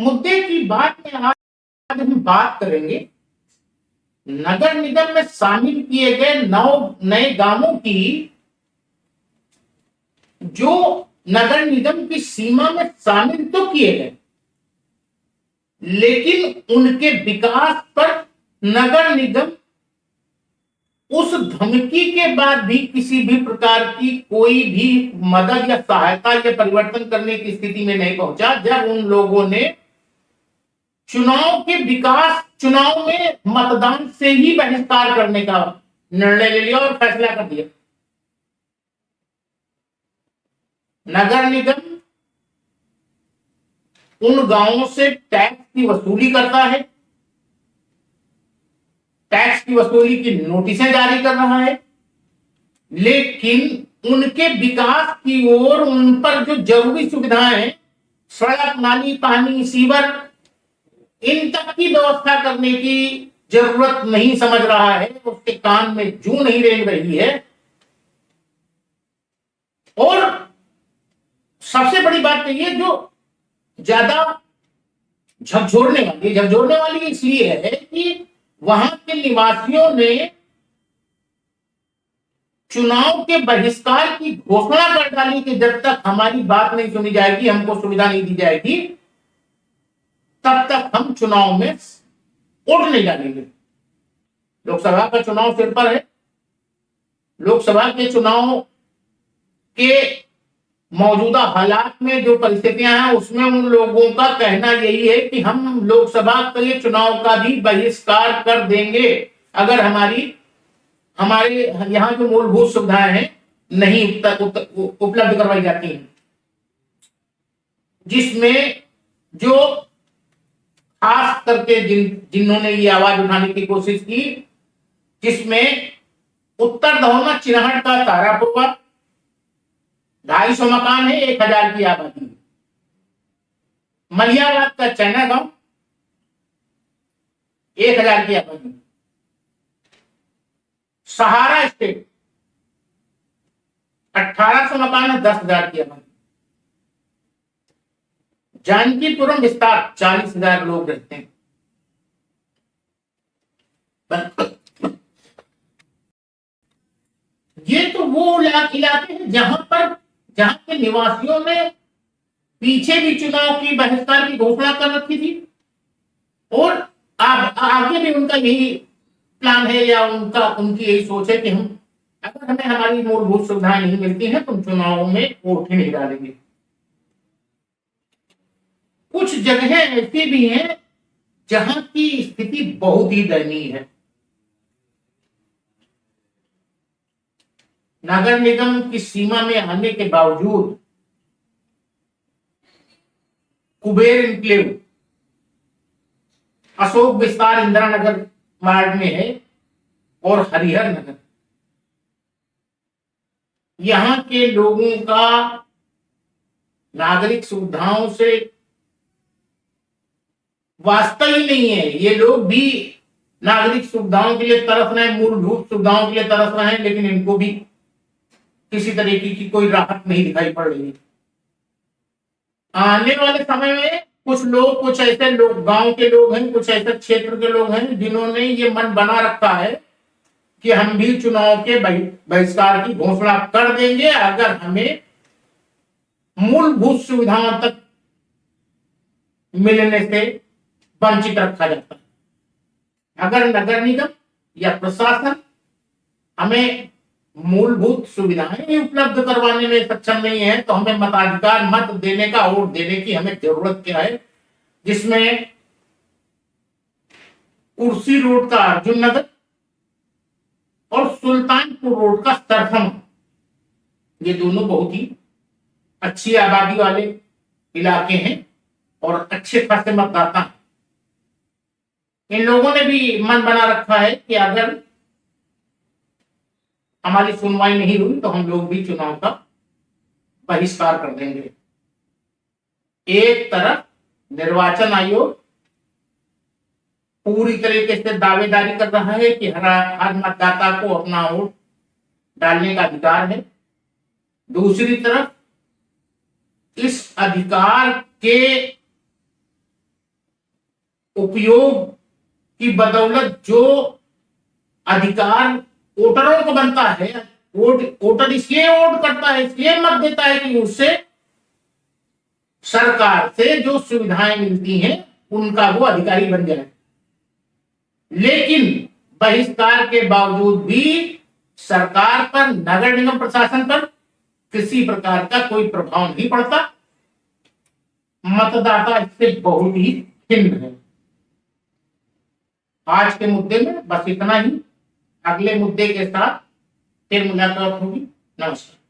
मुद्दे की बात में आज हम बात करेंगे नगर निगम में शामिल किए गए 9 नए गांवों की, जो नगर निगम की सीमा में शामिल तो किए गए, लेकिन उनके विकास पर नगर निगम उस धमकी के बाद भी किसी भी प्रकार की कोई भी मदद या सहायता या परिवर्तन करने की स्थिति में नहीं पहुंचा, जब उन लोगों ने चुनाव में मतदान से ही बहिष्कार करने का निर्णय ले लिया और फैसला कर दिया। नगर निगम उन गांवों से टैक्स की वसूली करता है, टैक्स की वसूली की नोटिसें जारी कर रहा है, लेकिन उनके विकास की ओर उन पर जो जरूरी सुविधाएं, सड़क, नाली, पानी, सीवर, इन तक की व्यवस्था करने की जरूरत नहीं समझ रहा है, उसके कान में जू नहीं रेंग रही है। और सबसे बड़ी बात तो ये जो ज्यादा झकझोरने वाली इसलिए है कि वहां के निवासियों ने चुनाव के बहिष्कार की घोषणा कर डाली कि जब तक हमारी बात नहीं सुनी जाएगी, हमको सुविधा नहीं दी जाएगी, तब तक हम चुनाव में वोट नहीं डालेंगे। लोकसभा का चुनाव सिर पर है। लोकसभा के चुनाव के मौजूदा हालात में जो परिस्थितियां हैं, उसमें उन लोगों का कहना यही है कि हम लोकसभा के चुनाव का भी बहिष्कार कर देंगे अगर हमारे यहाँ जो मूलभूत सुविधाएं हैं नहीं उपलब्ध करवाई जाती हैं, जिसमें जो खास करके जिन्होंने ये आवाज उठाने की कोशिश की, जिसमें उत्तर दहोना चिन्हट का तारापुरवा 250 मकान है, 1000 की आबादी। मलियाबाद का चैना गांव 1000 की आबादी। सहारा स्टेट 1800 मकान है, 10,000 की आबादी। जानकीपुरम विस्तार 40,000 लोग रहते हैं। ये तो वो इलाके हैं जहां के निवासियों ने पीछे भी चुनाव की बहिष्कार की घोषणा कर रखी थी, और अब आगे भी उनका यही प्लान है या उनकी यही सोच है कि अगर हमें हमारी मूलभूत सुविधाएं नहीं मिलती हैं तो चुनाव में वोट ही नहीं डालेंगे। कुछ जगहें ऐसी भी हैं जहां की स्थिति बहुत ही दयनीय है। नगर निगम की सीमा में आने के बावजूद कुबेर इनक्लेव अशोक विस्तार इंदिरा नगर वार्ड में है और हरिहर नगर, यहां के लोगों का नागरिक सुविधाओं से वास्ता ही नहीं है। ये लोग भी नागरिक सुविधाओं के लिए तरस रहे हैं, मूलभूत सुविधाओं के लिए तरस रहे हैं, लेकिन इनको भी किसी तरीके की कोई राहत नहीं दिखाई पड़ रही। आने वाले समय में कुछ ऐसे लोग, गांव के लोग हैं, कुछ ऐसे क्षेत्र के लोग हैं जिन्होंने ये मन बना रखा है कि हम भी चुनाव के बहिष्कार की घोषणा कर देंगे अगर हमें मूलभूत सुविधाओं तक मिलने से वंचित रखा जाता है। अगर नगर निगम या प्रशासन हमें मूलभूत सुविधाएं ही उपलब्ध करवाने में सक्षम नहीं है तो हमें मताधिकार, मत देने का, वोट देने की हमें जरूरत क्या है, जिसमें कुर्सी रोड का अर्जुन नगर और सुल्तानपुर रोड का सरथम, ये दोनों बहुत ही अच्छी आबादी वाले इलाके हैं और अच्छे खासे मतदाता हैं। इन लोगों ने भी मन बना रखा है कि अगर हमारी सुनवाई नहीं हुई तो हम लोग भी चुनाव का बहिष्कार कर देंगे। एक तरफ निर्वाचन आयोग पूरी तरीके से दावेदारी कर रहा है कि हर मतदाता को अपना वोट डालने का अधिकार है, दूसरी तरफ इस अधिकार के उपयोग की बदौलत जो अधिकार वोटरों को बनता है, वोटर इसलिए वोट करता है, इसलिए मत देता है कि उससे सरकार से जो सुविधाएं मिलती हैं उनका वो अधिकारी बन जाए। लेकिन बहिष्कार के बावजूद भी सरकार पर, नगर निगम प्रशासन पर किसी प्रकार का कोई प्रभाव नहीं पड़ता। मतदाता इससे बहुत ही खिन्न है। आज के मुद्दे में बस इतना ही। अगले मुद्दे के साथ फिर मुलाकात होगी। नमस्कार।